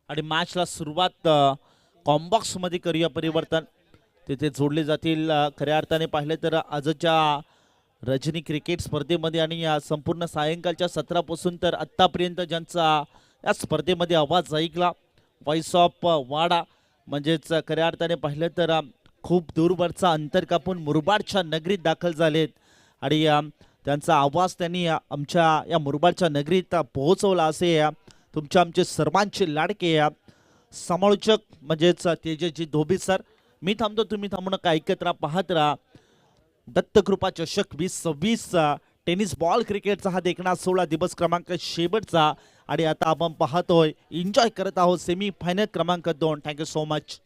आणि मॅचला सुरुवात कॉम्बॉक्स मध्ये करूया परिवर्तन. तिथे जोडले जातील खऱ्या अर्थाने पाहिले तर आजच्या रजनी क्रिकेट स्पर्धेमध्ये आणि या संपूर्ण सायंकाळच्या सत्रापासून तर आत्तापर्यंत ज्यांचा या स्पर्धेमध्ये आवाज ऐकला, व्हॉइस ऑफ वाडा म्हणजेच खऱ्या अर्थाने पाहिलं तर खूप दूरवरचा अंतर कापून मुरबाडच्या नगरीत दाखल झालेत आणि त्यांचा आवाज त्यांनी आमच्या या मुरबाडच्या नगरीत पोहोचवला. असे तुमच्या आमचे सर्वांचे लाडके समालोचक म्हणजेच तेजस्वी धोबी सर. मी थांबतो, तुम्ही थांबू नका, ऐकत राहा, पाहत राहा. दत्तकृपा चषक 2026 टेनिस बॉल क्रिकेटचा हा देखणा 16 दिवस क्रमांक शेवटचा आणि आता आपण पाहतोय, एन्जॉय करत आहोत सेमी फायनल क्रमांक 2. Thank you so much.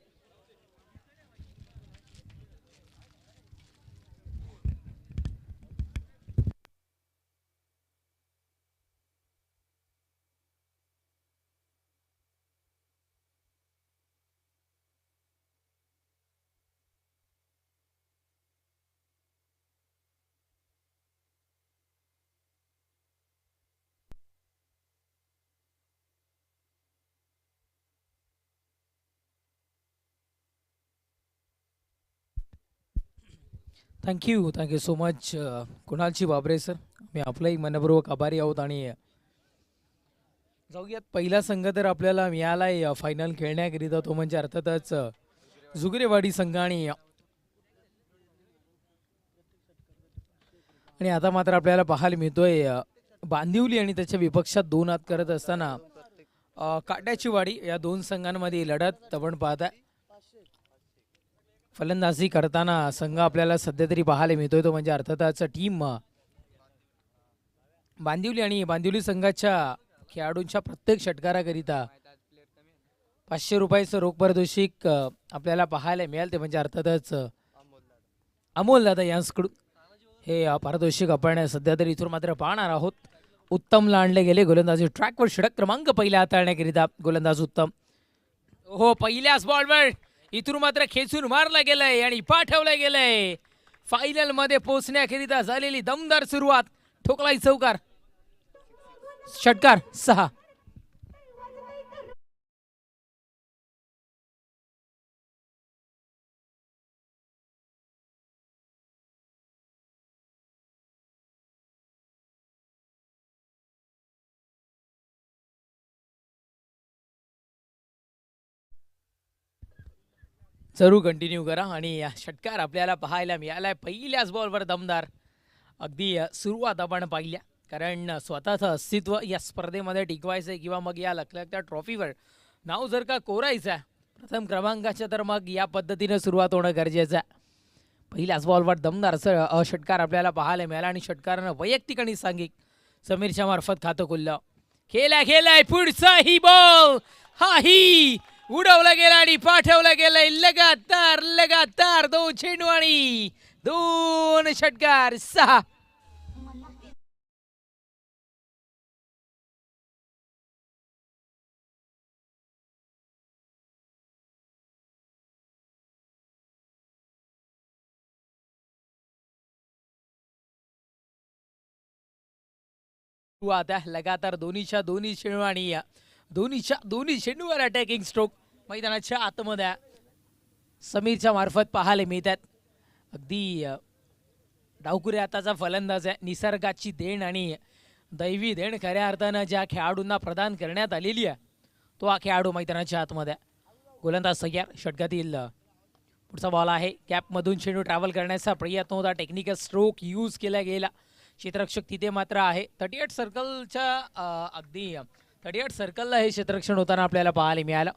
Thank you so much Kunalji Babre sir. मी आपलंही मनपूर्वक आभारी आहोत. आणि जाऊयात, पहिला संघ तर आपल्याला मिळालाय फायनल खेळण्याकरिता, तो म्हणजे अर्थातच जुगरेवाडी संघ. आणि आता मात्र आपल्याला पाहायला मिळतोय बांदिवली आणि त्याच्या विपक्षात 2 हात करत असताना काट्याची वाडी या 2 संघांमध्ये लढत आपण पाहताय. फलंदाजी करताना संघ आपल्याला सध्या तरी पाहायला मिळतोय, तो म्हणजे अर्थातच टीम बांदिवली. आणि बांदिवली संघाच्या खेळाडूंच्या प्रत्येक षटकाराकरिता 500 रुपयाचं रोख पारितोषिक आपल्याला पाहायला मिळेल, ते म्हणजे अर्थातच अमोल दादा यांच्याकडून हे पारितोषिक आपण सध्या तरी इथून मात्र पाहणार आहोत. उत्तमला आणले गेले गोलंदाजी ट्रॅकवर. षटक क्रमांक पहिला हाताळण्याकरिता गोलंदाज उत्तम. हो, पहिल्याच बॉलवर इथून मात्र खेचून मारला गेलंय आणि पाठवलं गेलंय. फायनल मध्ये पोहोचण्याकरिता झालेली दमदार सुरुवात. ठोकलाय चौकार. षटकार 6. जरूर कंटिन्यू करा. आणि षटकार आपल्याला पाहायला मिळालाय पहिल्याच बॉलवर दमदार. अगदी सुरुवात आपण पाहिल्या, कारण स्वतःचं अस्तित्व या स्पर्धेमध्ये टिकवायचं आहे किंवा मग या लखलखत्या ट्रॉफीवर नाव जर का कोरायचं आहे प्रथम क्रमांकाच्या, तर मग या पद्धतीनं सुरुवात होणं गरजेचं आहे. पहिल्याच बॉलवर दमदार षटकार आपल्याला पाहायला मिळाला आणि षटकारानं वैयक्तिक आणि सांघिक समीरच्या मार्फत खातं खुललं. खेळलाय पुढचाही बॉल, हाही उडवला गेला आणि पाठवला गेलाय. लगातार 2 चेंडू आणि 2 षटकार 6. आता लगातार दोन्ही चेंडू आणि दोन्ही चेंडूवर अटॅकिंग स्ट्रोक मैदानाच्या आतमध्ये समीरच्या मार्फत पाहायला मिळतात. अगदी डावकुरे हाताचा फलंदाज आहे. निसर्गाची देण आणि दैवी देण खऱ्या अर्थानं ज्या खेळाडूंना प्रदान करण्यात आलेली आहे, तो हा खेळाडू मैदानाच्या आतमध्ये. गोलंदाज तयार. षटकातील पुढचा बॉल आहे. कॅपमधून चेंडू ट्रॅव्हल करण्याचा प्रयत्न होता. टेक्निकल स्ट्रोक यूज केला गेला. क्षेत्ररक्षक तिथे मात्र आहे. 38 सर्कलच्या अगदी 38 सर्कलला हे क्षेत्ररक्षण होताना आपल्याला पाहायला मिळालं.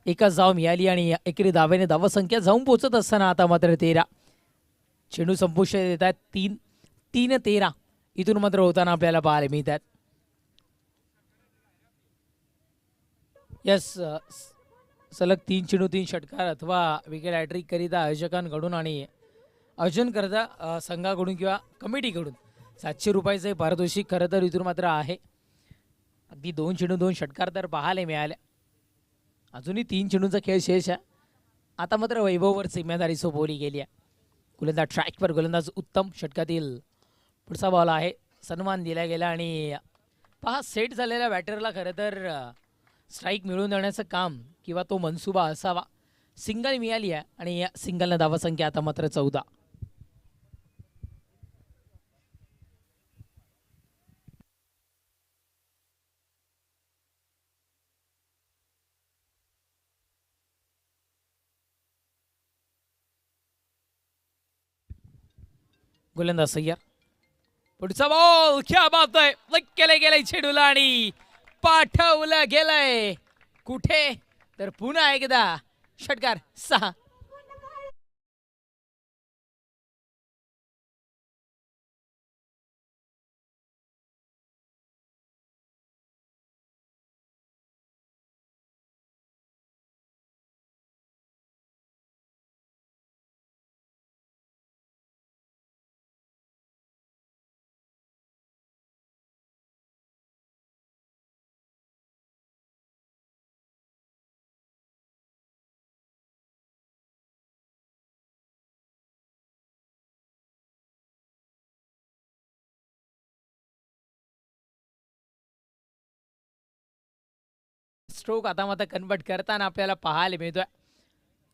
एकच धाव मिळाली आणि एकेरी धावेने धावसंख्या जाऊन पोहोचत असताना आता मात्र 13 चेंडू संपुष्ट देतात. 3-13 इथून मात्र होताना आपल्याला पाहायला मिळतात. यस, सलग 3 चेंडू 3 षटकार अथवा विकेट हॅट्रिक करिता आयोजकांकडून आणि आयोजन करता संघाकडून किंवा कमिटीकडून 700 रुपयाचे पारितोषिक खरं तर इथून मात्र आहे. अगदी 2 चेंडू 2 षटकार तर पाहायला मिळाले. अजूनही 3 चेंडूंचा खेळ शेष आहे. आता मात्र वैभववर जिम्मेदारी सोपवली गेली आहे. गोलंदाज ट्रॅकवर गोलंदाज उत्तम. षटकातील पुढचा बॉल आहे, सन्मान दिला गेला आणि पहा सेट झालेल्या बॅटरला खरं तर स्ट्राईक मिळवून देण्याचं काम किंवा तो मनसुबा असावा. सिंगल मिळाली आहे आणि या सिंगलनं धावसंख्या आता मात्र 14. गोलंदाज सय्यर, पुढचा बॉल, क्या बात आहे, लेग केले गेले चेडूला आणि पाठवलं गेलंय कुठे, तर पुन्हा एकदा षटकार 6. स्ट्रोक आता मात्र कन्वर्ट करताना आपल्याला पाहायला मिळतोय.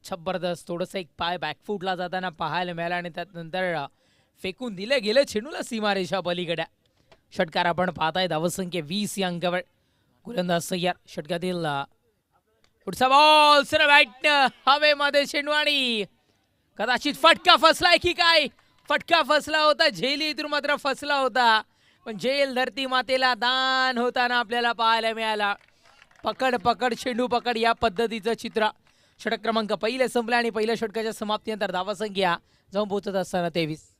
जबरदस्त थोडंसं एक पाय बॅकफूटला जाताना पाहायला मिळाला आणि त्यानंतर फेकून दिलं गेलं चेंडूला सीमारेषा पलीकडे. षटकार आपण पाहताय, धावसंख्या 20 या अंकावर. गोलंदाज सय्यर, षटकातील पुढचा बॉल सर बॅट हवेमध्ये चेंडू आणि कदाचित फटका फसलाय की काय, फटका फसला होता, झेली इथून मात्र फसला होता, पण झेल धरती मातेला दान होताना आपल्याला पाहायला मिळाला. पकड पकड चेंडू पकड या पद्धतीचं चित्र. षटक क्रमांक पहिले संपले आणि पहिल्या षटकाच्या समाप्तीनंतर धावसंख्या जाऊन पोहोचत असताना 23.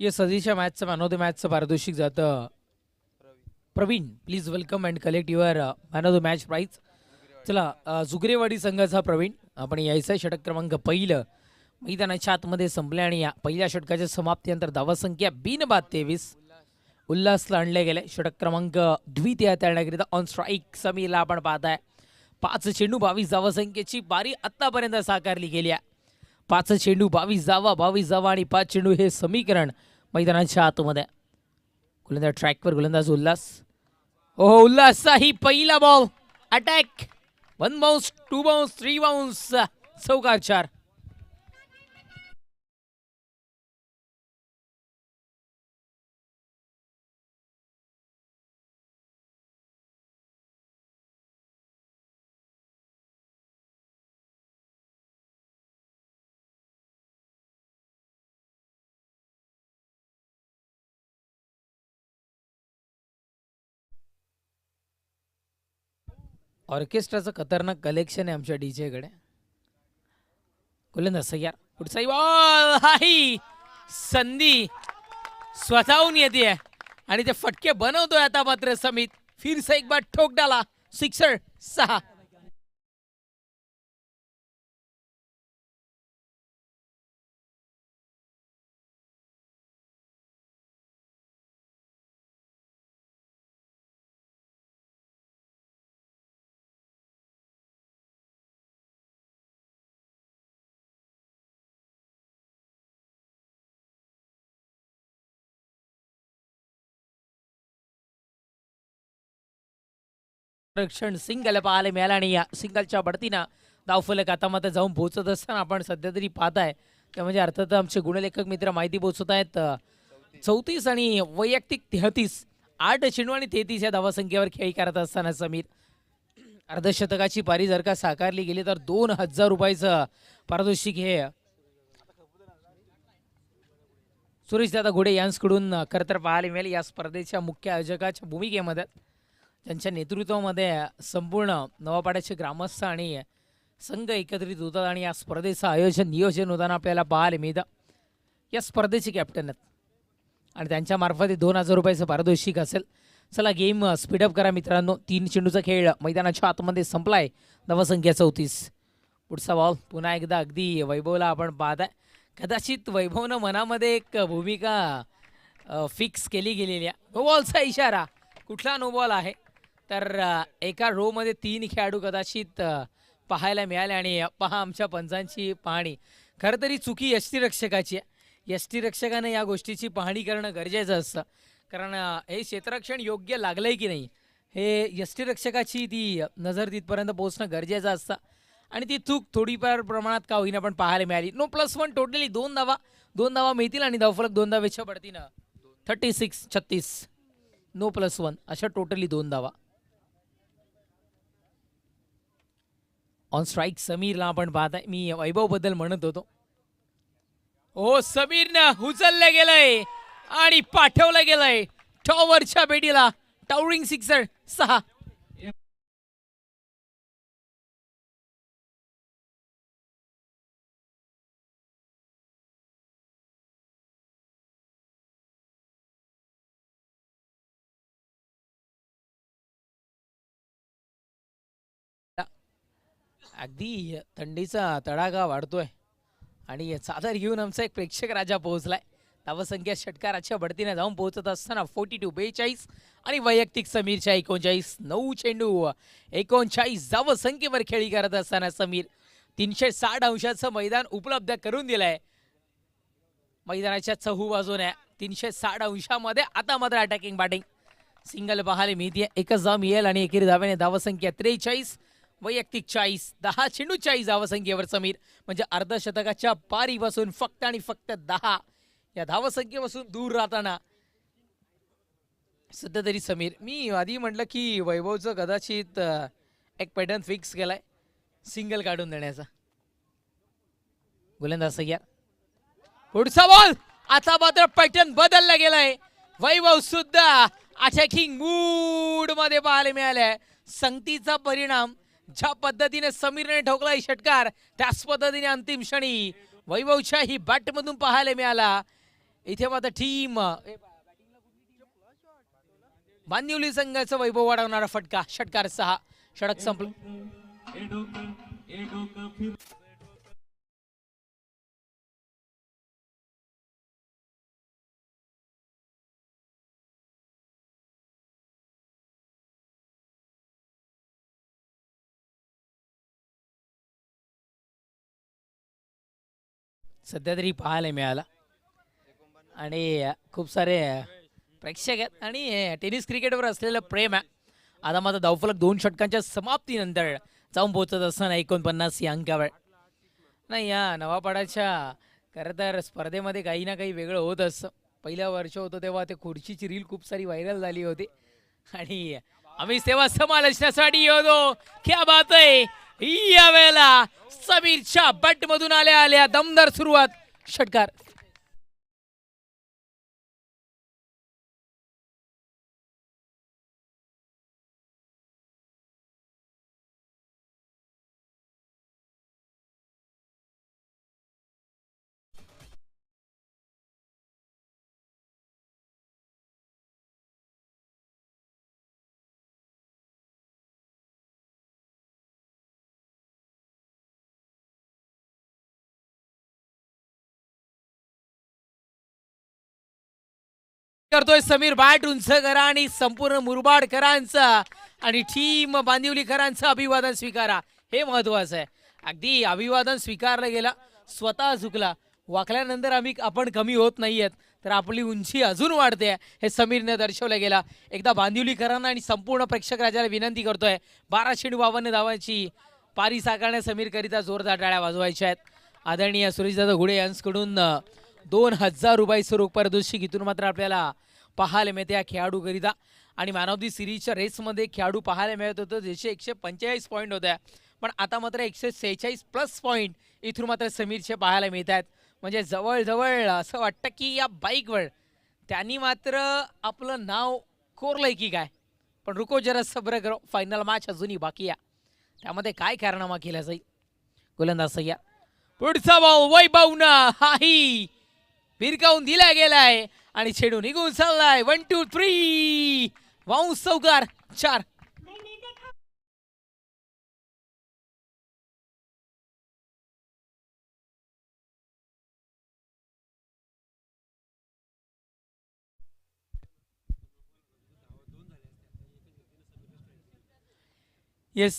या सदीच्या मॅचचं मॅन ऑफ द मॅचचं पारितोषिक जातं Praveen. Please welcome and collect your man of the match prize. चला, जुगरेवाडी संघाचा प्रवीण आपण यायचं. षटक क्रमांक पहिलं मैदानाच्या आतमध्ये संपले आणि या पहिल्या षटकाच्या समाप्तीनंतर धावसंख्या बिनबाद 23. उल्हासला आणले गेले. षटक क्रमांक द्वितीय तळण्याकरिता ऑन स्ट्राईक समीरला आपण पाहताय. 5 चेंडू 22 धावसंख्येची बारी आतापर्यंत साकारली गेली आहे. 5 चेंडू 22 धावा आणि 5 चेंडू हे समीकरण मैदानाच्या आतमध्ये. गोलंदाज ट्रॅकवर, गोलंदाज उल्हास. ओहो, उल्हासचा ही पहिला ball, attack, 1 bounce 2 bounce 3 bounce, चौकार 4. ऑर्केस्ट्राचं खतरनाक कलेक्शन आहे आमच्या डीजे कडे. गोलंदाज सय्यर, पुढचा बॉल, हाही संधी स्वतःहून येते आणि ते फटके बनवतोय आता मात्र समित. फिर से एक बार ठोक डाला, सिक्सर 6. रक्षण सिंगल पाहायला मिळाला आणि या सिंगलच्या बढतीनं धावफलक आता मात्र जाऊन पोहोचत असताना आपण सध्या तरी पाहताय ते म्हणजे अर्थात आमचे गुणलेखक मित्र माहिती पोहोचत आहेत. 34 आणि वैयक्तिक 33, 8 चेंडू आणि 33 या धावसंख्येवर खेळी करत असताना समीर. अर्धशतकाची पारी जर का साकारली गेली तर 2000 रुपयाचं पारितोषिक हे सुरेश दादा घोडे यांच्याकडून खरं तर पाहायला मिळेल. या स्पर्धेच्या मुख्य आयोजकाच्या भूमिकेमध्ये, त्यांच्या नेतृत्वामध्ये संपूर्ण नवापाड्याचे ग्रामस्थ आणि संघ एकत्रित होतात आणि या स्पर्धेचं नियोजन होताना आपल्याला पाहायला मिळतं. या स्पर्धेचे कॅप्टन आहेत आणि त्यांच्या मार्फत 2,000 रुपयाचं पारितोषिक असेल. चला गेम स्पीडअप करा मित्रांनो. 3 चेंडूचा खेळ मैदानाच्या आतमध्ये संपलाय. धावसंख्या 34. पुढचा बॉल पुन्हा एकदा अगदी वैभवला आपण पाहताय. कदाचित वैभवनं मनामध्ये एक भूमिका फिक्स केली गेलेली आहे. नो बॉलचा इशारा. कुठला नो बॉल आहे तर एका रोमध्ये 3 खेळाडू कदाचित पाहायला मिळाले आणि पहा आमच्या पंचांची पाहणी. खरं तरी चुकी यष्टीरक्षकाची आहे. यष्टीरक्षकाने या गोष्टीची पाहणी करणं गरजेचं असतं, कारण हे क्षेत्ररक्षण योग्य लागलंय की नाही हे यष्टीरक्षकाची ती नजर तिथपर्यंत पोहोचणं गरजेचं असतं आणि ती चूक थोडीफार प्रमाणात का होईना पण पाहायला मिळाली. नो +1 टोटली 2 धावा मिळतील आणि धावफलक 2 धावेच्या पडतीनं 36-36. नो +1 अशा टोटली 2 धावा. ऑन स्ट्राईक समीरला आपण पाहताय. मी वैभव बद्दल म्हणत होतो. ओ समीरनं उचललं गेलंय आणि पाठवलं गेलंय टॉवरच्या बेडीला. Towering sixer 6. अगदी थंडीचा तडाखा वाढतोय आणि चादर घेऊन आमचा एक प्रेक्षक राजा पोहोचलाय. धावसंख्या षटकाराच्या बढतीने जाऊन पोहोचत असताना 42-42 आणि वैयक्तिक समीरच्या 39. 9 चेंडू 39 धावसंख्येवर खेळी करत असताना समीर 360 अंशाचं मैदान उपलब्ध करून दिलंय. मैदानाच्या चहू बाजूने 360 अंशामध्ये आता मात्र अटॅकिंग बॅटिंग सिंगल पाहायला मिळते. एकच धाव मिळेल आणि एकेरी धावेने धावसंख्या 43 वैयक्तिक 40. 10 चेंडू 40 धावसंख्येवर समीर, म्हणजे अर्धशतकाच्या पारीपासून फक्त आणि फक्त 10 या धावसंख्येपासून दूर राहताना सध्या तरी समीर. मी आधी म्हटलं की वैभवचं कदाचित एक पॅटर्न फिक्स केलाय सिंगल काढून देण्याचा. गोलंदाज सय्यार. पुढचा बॉल. आता मात्र पॅटर्न बदलला गेलाय. वैभव सुद्धा अटॅकिंग मूड मध्ये पाहायला मिळालाय. संगतीचा परिणाम ज्या पद्धतीने समीरने ठोकलाय षटकार त्याच पद्धतीने अंतिम क्षणी वैभवच्या ही बॅट मधून पाहायला मिळाला. इथे मात्र टीम बांदिवली संघाचा वैभव वाढवणारा फटका. षटकार 6. षटक संपलं. सध्या तरी पाहायला मिळाला आणि खूप सारे प्रेक्षक आहेत आणि टेनिस क्रिकेटवर असलेलं प्रेम आहे. आता मात्र धावफलक 2 षटकांच्या समाप्तीनंतर जाऊन पोहोचत असताना 49 या अंकावर. नाही, या नवापाड्याच्या खरं तर स्पर्धेमध्ये काही ना काही वेगळं होत असतं. पहिलं वर्ष होतं तेव्हा ते खुर्चीची रील खूप सारी व्हायरल झाली होती आणि आम्ही तेव्हा समालोचनासाठी होतो. क्या बात आहे. या वेळेला समीरच्या बॅट मधून आल्या दमदार सुरुवात. षटकार. करतोय समीर. बॅट उंच करा आणि संपूर्ण मुरबाडकरांचा आणि टीम बांदिवलीकरांचं अभिवादन स्वीकारा. हे महत्वाचं आहे. अगदी अभिवादन स्वीकारलं गेलं. स्वतः झुकला. वाकल्यानंतर आपण कमी होत नाहीयेत तर आपली उंची अजून वाढते हे समीरने दर्शवलं गेलं. एकदा बांदिवलीकरांना आणि संपूर्ण प्रेक्षक राजाला विनंती करतोय 12 चेंडू 52 धावांची पारी साकारण्या समीरकरिता जोरदार टाळ्या वाजवायच्या आहेत. आदरणीय सुरेशदादा घुडे यांच्याकडून 2,000 रुपये रोख पारितोषिक इथून मात्र आपल्याला पाहायला मिळते या खेळाडूकरिता. आणि मॅन ऑफ दी सिरीजच्या रेसमध्ये खेळाडू पाहायला मिळत होतं ज्याचे 145 पॉईंट होत्या, पण आता मात्र 146 प्लस पॉईंट इथून मात्र समीरचे पाहायला मिळत आहेत. म्हणजे जवळजवळ असं वाटतं की या बाईकवर त्यांनी मात्र आपलं नाव कोरलंय की काय. पण रुको जरा सब्र करो, फायनल मॅच अजूनही बाकी आहे. त्यामध्ये काय कारनामा केला जाईल गोलंदाज तयार. पुढचा बॉल वैभवनं हाही भिरकावून दिला गेलाय आणि चेंडू निघून चाललाय. 1 2 3 वाऊस चौकार 4. येस,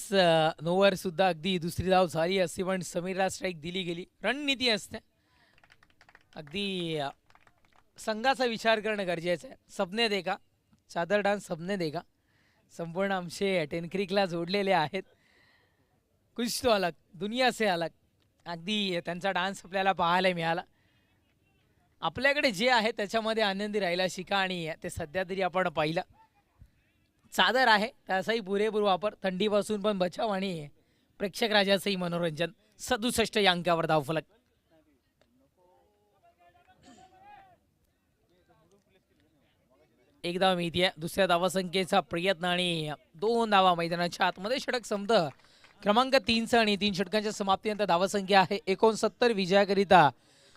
नोवर सुद्धा अगदी दुसरी धाव झाली असती पण समीरला स्ट्राईक दिली गेली. रणनीती असते अगदी. संघाचा विचार करणं गरजेचं आहे. सबने देखा चादर डान्स सबने देखा. संपूर्ण आमचे टेनक्रिकला जोडलेले आहेत. कुछ तो अलग दुनिया से अलग. अगदी त्यांचा डान्स आपल्याला पाहायला मिळाला. आपल्याकडे जे आहे त्याच्यामध्ये आनंदी राहायला शिका आणि ते सध्या तरी आपण पाहिलं. चादर आहे त्याचाही पुरेपूर वापर. थंडीपासून पण बचाव आणि प्रेक्षक राजाचंही मनोरंजन. 67 या अंकावर धावफलक. एक धाव मिळतीये. दुसऱ्या धावासंख्येचा प्रयत्न आणि 2 धावा मैदानाच्या आतमध्ये. षटक संपतं. क्रमांक 3चं आणि 3 षटकांच्या समाप्तीनंतर धावसंख्या आहे 69. विजयाकरिता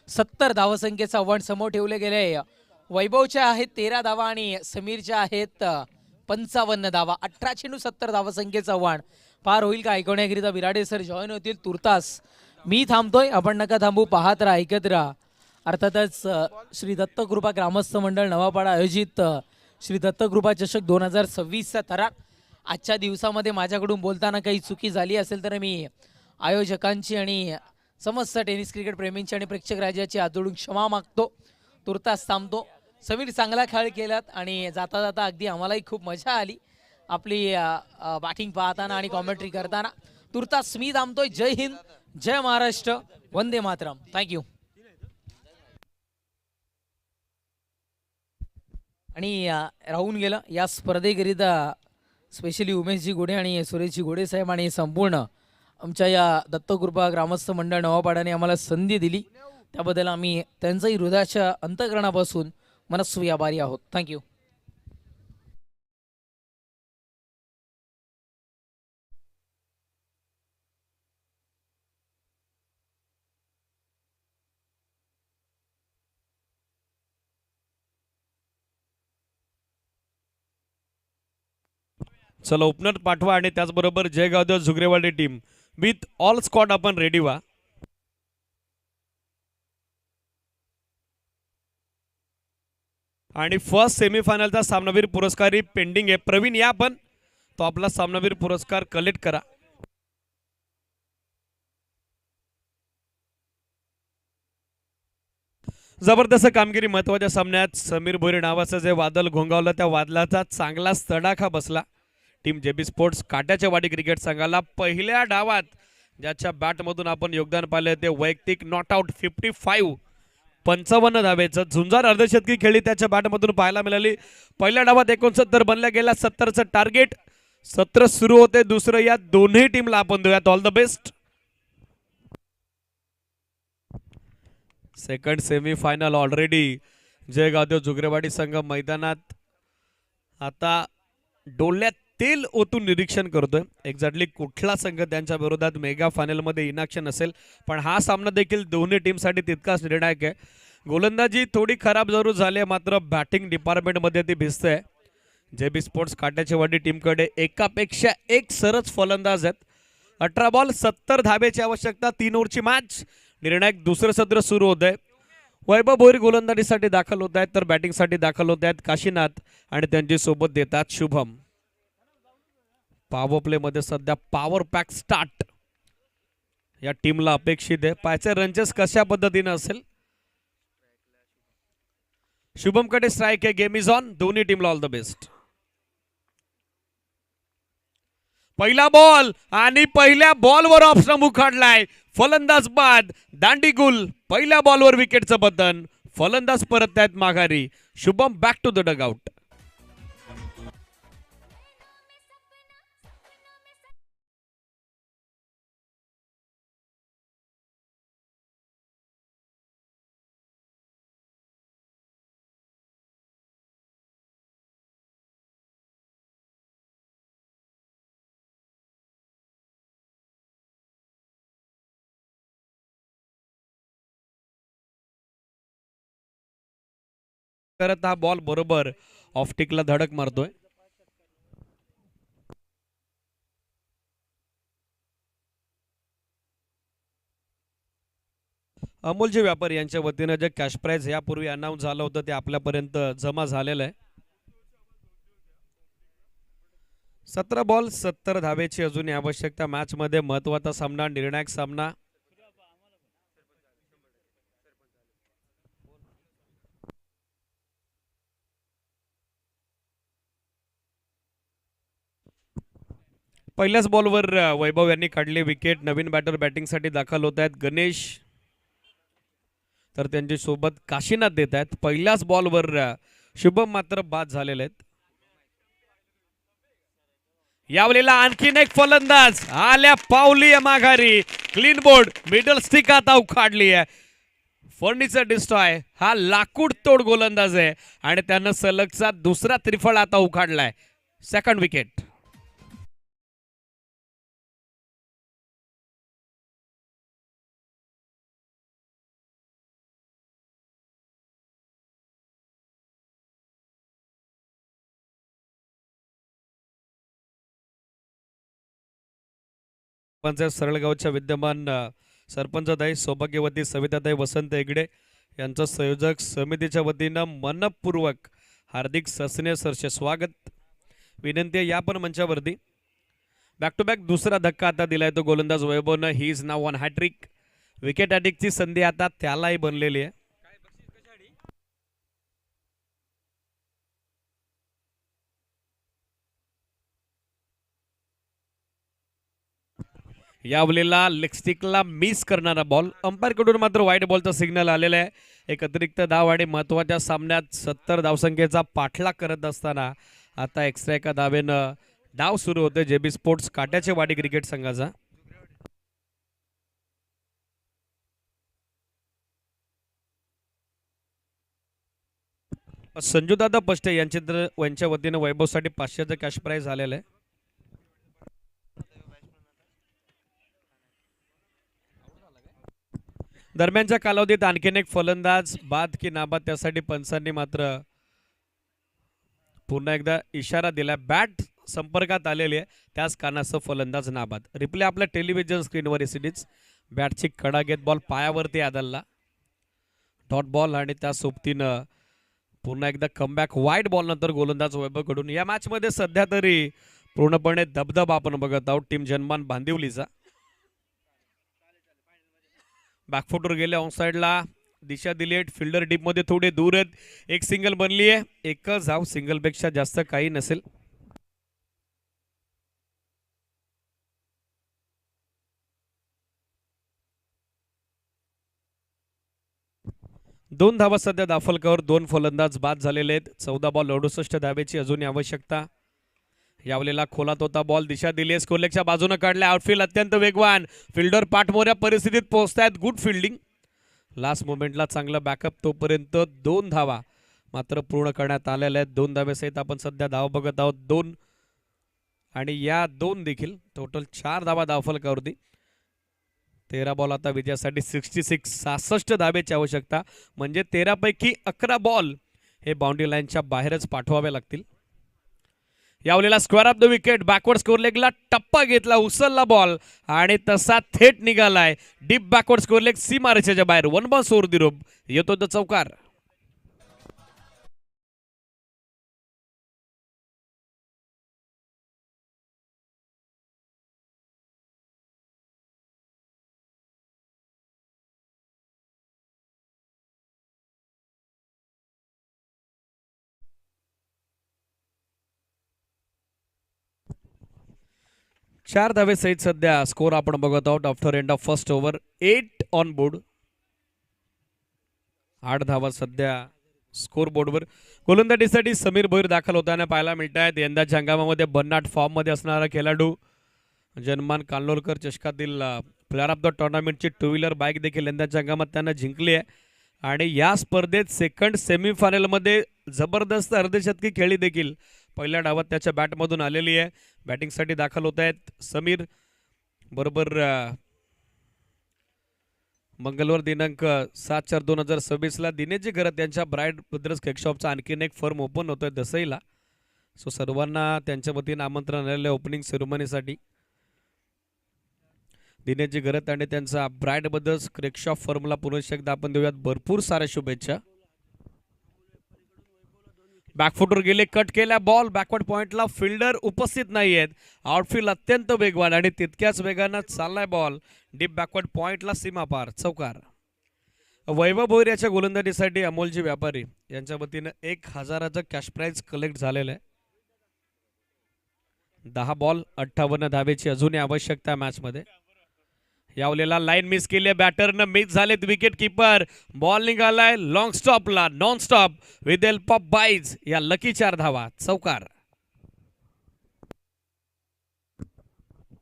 70 धावसंख्येचं आव्हान समोर ठेवले गेले. वैभवच्या आहेत 13 धावा आणि समीरच्या आहेत 55 धावा. 18 चेंडू 70 धावसंख्येचं आव्हान पार होईल का ऐकवण्याकरिता बिराडे सर जॉईन होतील तुर्तास. मी थांबतोय, आपण नका थांबू, पाहत राहा, ऐकत राहा. अर्थातच श्री दत्तकृपा ग्रामस्थ मंडळ नवापाडा आयोजित श्री दत्तकृपा चषक 2026चा थरार. आजच्या दिवसामध्ये माझ्याकडून बोलताना काही चुकी झाली असेल तर मी आयोजकांची आणि समस्त टेनिस क्रिकेट प्रेमींची आणि प्रेक्षक राजाची हात जोडून क्षमा मागतो. तुर्तास थांबतो. समीर चांगला खेळ केलात आणि जाता जाता अगदी आम्हालाही खूप मजा आली आपली बॅटिंग पाहताना आणि कॉमेंट्री करताना. तुर्तास मी थांबतोय. जय हिंद, जय महाराष्ट्र, वंदे मातरम. थँक्यू. आणि राहून गेलं या स्पर्धेकरिता स्पेशली उमेशजी घोडे आणि सुरेशजी घोडे साहेब आणि संपूर्ण आमच्या या दत्तकृपा ग्रामस्थ मंडळ नवापाड्याने आम्हाला संधी दिली त्याबद्दल आम्ही त्यांचंही हृदयाच्या अंतःकरणापासून मनस्वी आभारी आहोत. थँक्यू. चला ओपनर पाठवा आणि त्याचबरोबर जयगावदेव झुगरेवाडी टीम विथ ऑल स्क्वॉड आपण रेडी व्हा. आणि फर्स्ट सेमीफायनलचा सामनावीर पुरस्कारी पेंडिंग आहे. प्रवीण या पण तो आपला सामनावीर पुरस्कार कलेक्ट करा. जबरदस्त कामगिरी. महत्वाच्या सामन्यात समीर भोईर नावाचं जे वादळ घोंगावलं त्या वादळाचा चांगलाच तडाखा बसला. टीम जेबी स्पोर्ट्स काट्याच्या वाडी क्रिकेट संघाला पहिल्या डावात ज्याच्या बॅटमधून आपण योगदान पाहिलं ते वैयक्तिक नॉट आउट 55 धावेचं झुंजार अर्धशतकी खेळी त्याच्या बॅटमधून पाहायला मिळाली. पहिल्या डावात 69 बनल्या गेल्या. 70चं टार्गेट. सत्र सुरू होते दुसरं. या दोन्ही टीमला आपण देऊयात all the best. Second semifinal already जयगावदेव झुगरेवाडी संघ मैदानात आता डोळ्यात तेल ओतून निरीक्षण करतोय. एक्झॅक्टली कुठला संघ त्यांच्या विरोधात मेगा फायनलमध्ये इनॅक्शन असेल पण हा सामना देखील दोन्ही टीमसाठी तितकाच निर्णायक आहे. गोलंदाजी थोडी खराब जरूर झाली आहे मात्र बॅटिंग डिपार्टमेंटमध्ये ती भिजते. जेबी स्पोर्ट्स काट्याची वाडी टीमकडे एकापेक्षा एक सरस फलंदाज आहेत. 18 बॉल 70 धाब्याची आवश्यकता. 3 ओव्हरची मॅच. निर्णायक दुसरं सत्र सुरू होत आहे. वैभव भोईर गोलंदाजीसाठी दाखल होत आहेत तर बॅटिंगसाठी दाखल होत आहेत काशीनाथ आणि त्यांची सोबत देतात शुभम. पॉवर प्ले मध्ये सध्या पॉवर पॅक स्टार्ट या टीमला अपेक्षित आहे. पायचे रनचेस कशा पद्धतीने असेल. शुभम कडे स्ट्राइक आहे. Game is on. दोन्ही टीमला ऑल द बेस्ट. पहिला बॉल आणि पहिल्या बॉलवर ऑप्शन मुखाडलाय. फलंदाज बाद. दांडीगुल. पहिल्या बॉलवर विकेटचं पतन. फलंदाज परत आहेत माघारी. Shubham back to the dugout. करत हा बॉल बरोबर ऑफटिकला धडक मारतोय. अमोलचे व्यापारी यांच्या वतीनं जे कॅश प्राइज यापूर्वी अनाऊन्स झालं होतं ते आपल्यापर्यंत जमा झालेलं आहे. 17 बॉल 70 धावेची अजून आवश्यकता. मॅच मध्ये महत्वाचा सामना, निर्णायक सामना. पहिल्याच बॉलवर वैभव यांनी काढली विकेट. नवीन बॅटर बॅटिंगसाठी दाखल होत आहेत. गणेश तर त्यांची सोबत काशीनाथ देत आहेत. पहिल्याच बॉलवर शुभम मात्र बाद झालेले आहेत. यावेळेला आणखीन एक फलंदाज आल्या पावली माघारी. क्लीन बोर्ड, मिडल स्टिक आता उखाडली आहे. फर्निचर डिस्ट्रॉय हा लाकूड तोड गोलंदाज आहे आणि त्यानं सलगचा दुसरा त्रिफळ आता उखाडलाय. Second wicket. पंचायत सरळगावच्या विद्यमान सरपंचताई सौभाग्यवती सविताताई वसंत हेगडे यांचं संयोजक समितीच्या वतीनं मनपूर्वक हार्दिक सस्ने सरचे स्वागत. विनंती आहे या पण मंचावरती. बॅक टू बॅक दुसरा धक्का आता दिलाय तो गोलंदाज वैभवनं. He is now on hat trick. Wicket हॅट्रिकची संधी आता त्यालाही बनलेली आहे. यावेळेला लेगस्टिकला मिस करणारा बॉल. अंपायर कडून मात्र व्हाईट बॉलचा सिग्नल आलेला आहे. एक अतिरिक्त धाव आणि महत्वाच्या सामन्यात 70 धावसंख्येचा पाठलाग करत असताना आता एक्स्ट्रा एका धावेनं डाव सुरू होते जेबी स्पोर्ट्स काट्याचे वाडी क्रिकेट संघाचा. संजूदादा पष्टे यांच्या वतीनं वैभवसाठी 500चं कॅश प्राइज आलेलं आहे. दरम्यानच्या कालावधीत आणखीन एक फलंदाज बाद की नाबाद त्यासाठी पंचांनी मात्र पुन्हा एकदा इशारा दिला. बॅट संपर्कात आलेली आहे त्याच कारणास्तव फलंदाज नाबाद. रिप्ले आपल्या टेलिव्हिजन स्क्रीनवर एसीडीच. बॅटची कडा घेत बॉल पायावरती आदळला. डॉट बॉल आणि त्या सोबतीनं पुन्हा एकदा कमबॅक वाईट बॉल नंतर गोलंदाज वैभवकडून. या मॅच मध्ये सध्या तरी पूर्णपणे दबदबा आपण बघत आहोत टीम जनमान बांदिवलीचा. बॅकफुटवर गेले ऑन साइडला दिशा दिली. फिल्डर डीप मध्ये थोडे दूर आहेत. एक सिंगल बनली आहे. एकच धाव, सिंगल पेक्षा जास्त काही नसेल. दोन धावा सध्या दाफलकावर. दोन फलंदाज बाद झालेले आहेत. 14 बॉल 68 धावेची अजून आवश्यकता. यावेळेला खोलात होता बॉल. दिशा दिली स्कोरलेगच्या बाजूने काढल्या. आउटफील्ड अत्यंत वेगवान. फिल्डर पाठमोऱ्या परिस्थितीत पोहोचतायत. Good fielding. लास्ट मोमेंटला चांगला बॅकअप. तोपर्यंत 2 धावा मात्र पूर्ण करण्यात आलेल्या आहेत. 2 धावेसहित आपण सध्या धाव बघत आहोत. 2 आणि या 2 देखील टोटल 4 धावा धावफलकावरती. 13 बॉल आता विजयासाठी. 66 धावेची आवश्यकता. म्हणजे 13 पैकी 11 बॉल हे बाउंड्री लाईनच्या बाहेरच पाठवावे लागतील. यावेळेला square of the wicket. Backward square लेगला टप्पा घेतला. उचलला बॉल आणि तसा थेट निघालाय डीप बॅकवर्ड स्कोर लेग सीमारेषेच्या बाहेर. 1 बॉल सोर दिरोप येतो तो चौकार. चार धावे सहित सध्या स्कोर आपण बघत आहोत after end of first over. 8 on board. 8 धावा सध्या स्कोर बोर्डवर. गोलंदाजीसाठी समीर भोईर दाखल होताना पाहायला मिळत आहेत. यंदाच्या हंगामामध्ये भन्नाट फॉर्म मध्ये असणारा खेळाडू. जनमान कानलोरकर चषकातील प्लेअर ऑफ द टुर्नामेंटची 2 व्हीलर बाईक देखील यंदाच्या हंगामात त्यानं जिंकली आहे. आणि या स्पर्धेत सेकंड सेमीफायनलमध्ये जबरदस्त अर्धशतकी खेळी देखील पहिल्या डावात त्याच्या बॅटमधून आलेली आहे. बॅटिंगसाठी दाखल होत आहेत समीर. बरोबर मंगळवार दिनांक 7/4/2026 दिनेशजी घरत यांच्या ब्राईड ब्रदर्स केकशॉपचा आणखीन एक फर्म ओपन होतोय दसईला. सो सर्वांना त्यांच्या वतीने आमंत्रण आलेलं आहे ओपनिंग सेरेमनीसाठी. दिनेशजी घरत आणि त्यांचा ब्राईड ब्रदर्स केकशॉप फर्मला पुन्हा एकदा आपण देऊयात भरपूर साऱ्या शुभेच्छा. बॅकफुटवर गेले, कट केला बॉल बॅकवर्ड पॉइंटला, फिल्डर उपस्थित नाहीयेत. आउटफील्ड अत्यंत वेगवान आणि तितक्याच वेगानं चाललाय बॉल डीप बॅकवर्ड पॉइंटला, सीमा पार, चौकार. वैभव भोईर याच्या गोलंदाजीसाठी अमोलजी व्यापारी यांच्या वतीनं 1000चं कॅश प्राइज कलेक्ट झालेलं आहे. 10 बॉल 58 धावेची अजूनही आवश्यकता मॅचमध्ये. यावलेला लाईन मिस केली, बॅटरनं मिस झालेत विकेट किपर. बॉल निघालाय लॉंग स्टॉपला, non stop with help of byes. या लकी 4 धावा, चौकार.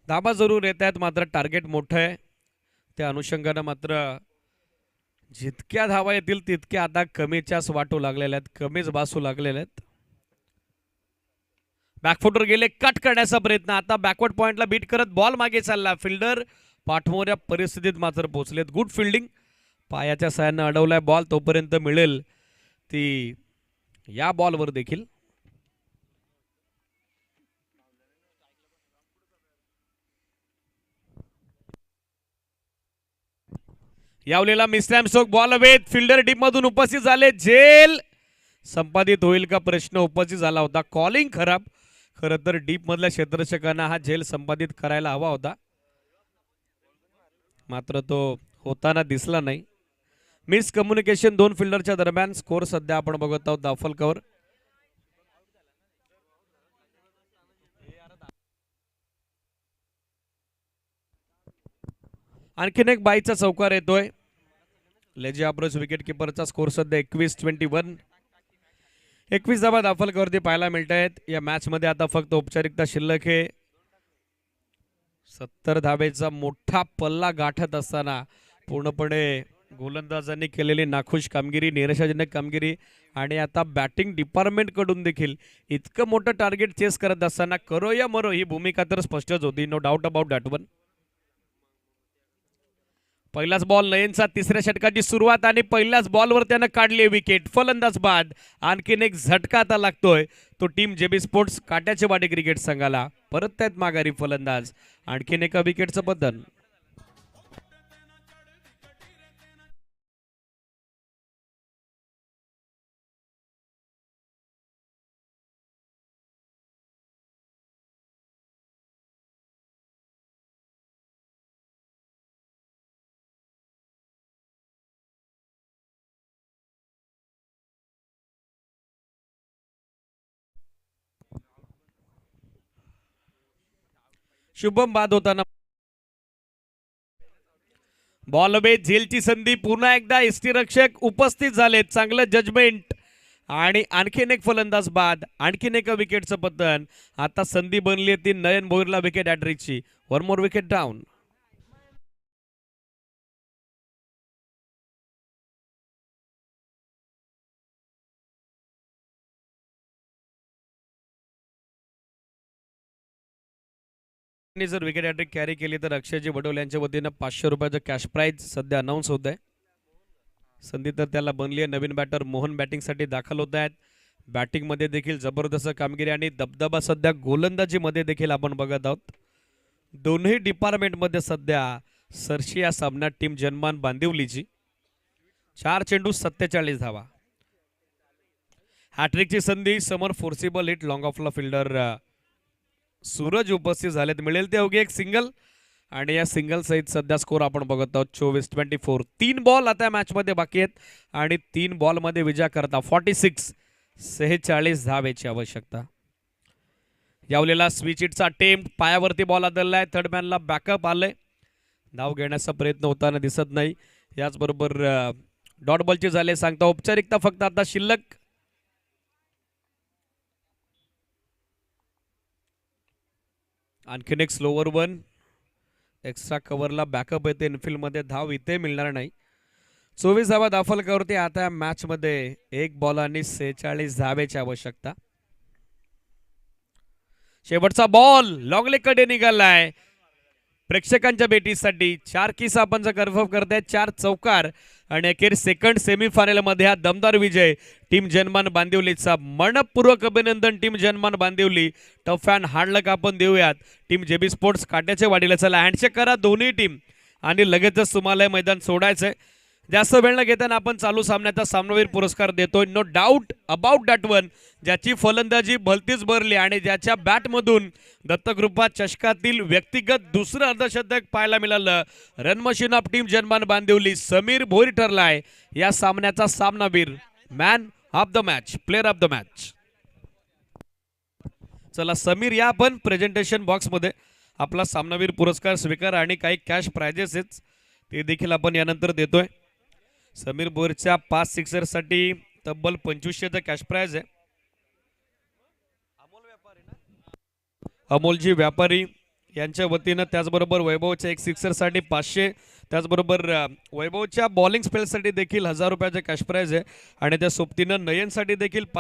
धाबा जरूर येत आहेत मात्र टार्गेट मोठं आहे. त्या अनुषंगानं मात्र जितक्या धावा येतील तितक्या आता कमीच्याच वाटू लागलेल्या आहेत, कमीच बासू लागलेल्या आहेत. बॅकफुटवर गेले, कट करण्याचा प्रयत्न, आता बॅकवर्ड पॉइंटला बीट करत बॉल मागे चालला. फिल्डर पाठमोऱ्या परिस्थितीत मात्र पोहोचलेत. गुड फिल्डिंग, पायाच्या साह्यानं अडवलाय बॉल, तोपर्यंत मिळेल ती या बॉलवर देखील. यावलेला मिसलॅम स्ट्रोक, बॉल अवेत, फिल्डर डीप मधून उपस्थित झाले. झेल संपादित होईल का प्रश्न उपस्थित झाला होता. कॉलिंग खराब. खरं तर डीप मधल्या क्षेत्ररक्षकांना हा झेल संपादित करायला हवा होता, मात्र तो होताना दिसला नाही. मिस कम्युनिकेशन 2 फिल्डरच्या दरम्यान. स्कोर सध्या आपण बघत आहोत दाफलकावर. आणखीन एक बाईचा चौकार येतोय. लेजी अप्रोच विकेट किपरचा स्कोर सध्या 21-21. 21 धावा दाफलकावरती पाहायला मिळत आहेत. या मॅच मध्ये आता फक्त औपचारिकता शिल्लक आहे. 70 धावेचा मोठा पल्ला गाठत असताना पूर्णपणे गोलंदाजांनी केलेली नाखुश कामगिरी, निराशाजनक कामगिरी आणि आता बॅटिंग डिपार्टमेंट कडून देखील इतकं मोठं टार्गेट चेस करत असताना करो या मरो ही भूमिका तर स्पष्टच होती. No doubt about that one. पहिलाच बॉल नयनचा, तिसऱ्या षटकाची सुरुवात आणि पहिल्याच बॉलवर त्यानं काढली विकेट. फलंदाज बाद. आणखीन एक झटका आता लागतोय तो टीम जेबी स्पोर्ट्स काट्याचे वाडे क्रिकेट संघाला. परत आहेत माघारी फलंदाज. आणखीन एका विकेटचं बदल. शुभम बाद होताना बॉल बेस, झेलची संधी. पुन्हा एकदा यष्टीरक्षक उपस्थित झालेत. चांगलं जजमेंट आणि आणखीन एक फलंदाज बाद. आणखीन एका विकेटचं पतन. आता संधी बनली ती नयन भोईरला विकेट हॅट्रिकची. 1 more wicket down. जर विकेट हॅट्रिक कॅरी केली तर अक्षयजी वडोल यांच्या वतीनं 500 रुपयाचं कॅश प्राइज सध्या अनाऊन्स होत आहे. संधी तर त्याला बनली आहे. नवीन बॅटर मोहन बॅटिंगसाठी दाखल होत आहेत. बॅटिंगमध्ये देखील जबरदस्त कामगिरी आणि दबदबा सध्या गोलंदाजीमध्ये देखील आपण बघत आहोत. दोन्ही डिपार्टमेंटमध्ये सध्या सरशी या सामन्यात टीम जनमान बांदिवलीची. 4 चेंडू 47 धावा. हॅट्रिकची संधी, समोर फोर्सिबल हिट, लॉंग ऑफला फिल्डर सूरज उपस्थित झालेत. मिळेल ते अवघे एक सिंगल आणि या सिंगल सहित सध्या स्कोर आपण बघत आहोत 24-24. 3 बॉल आता मॅच मध्ये बाकी आहेत आणि 3 बॉल मध्ये विजय करता 46 धावेची आवश्यकता. यावलेला स्विच हिटचा अटेम्प्ट, पायावरती बॉल आदळलाय. थर्ड मॅनला बॅकअप आलंय. धाव घेण्याचा प्रयत्न होताना दिसत नाही. याचबरोबर डॉट बॉलची झाले सांगता औपचारिकता फक्त आता शिल्लक. आणखीन एक स्लोवर 1. एक्स्ट्रा कव्हरला बॅकअप येते इनफिल्ड मध्ये. धाव इथे मिळणार नाही. 24 धावा दाफलकावरती आता मॅच मध्ये 1 बॉल आणि 46 धावेची आवश्यकता. शेवटचा बॉल लॉंग लेग कडे निघालाय. प्रेक्षकांच्या भेटीसाठी 4 किस आपण कन्फर्म करताय, 4 चौकार आणि अखेर सेकंड सेमीफायनल मध्ये हा दमदार विजय टीम जनमान बांदिवलीचा. मनपूर्वक अभिनंदन टीम जनमान बांदिवली. टफ फॅन हार्डलक आपण देऊयात टीम जेबी स्पोर्ट्स काट्याच्या वाडीला. चला हँडशेक करा दोन्ही टीम आणि लगेचच तुम्हाला हे मैदान सोडायचंय. जास्त वेळ न घेताना आपण चालू सामन्याचा सामनावीर पुरस्कार देतोय. No doubt about that one, ज्याची फलंदाजी भलतीच भरली आणि ज्याच्या बॅटमधून दत्तकृपा चषकातील व्यक्तिगत दुसरं अर्धशतक पाहायला मिळालं. रन मशीन ऑफ टीम जनमान बांदिवली समीर भोईर ठरलाय या सामन्याचा सामनावीर, man of the match, player of the match. चला समीर या आपण प्रेझेंटेशन बॉक्समध्ये आपला सामनावीर पुरस्कार स्वीकार आणि काही कॅश प्राइजेस आहेत ते देखील आपण यानंतर देतोय. समीर बोरच्या 5 सिक्सरसाठी तब्बल 2500चं कॅश प्राइज आहे. अमोलजी व्यापारी यांच्या वतीनं, त्याचबरोबर वैभवच्या 1 सिक्सरसाठी 500, त्याचबरोबर वैभवच्या बॉलिंग स्पेलसाठी देखील 1000 रुपयाचं कॅश प्राइज आहे आणि त्या सोबतीनं नयनसाठी देखील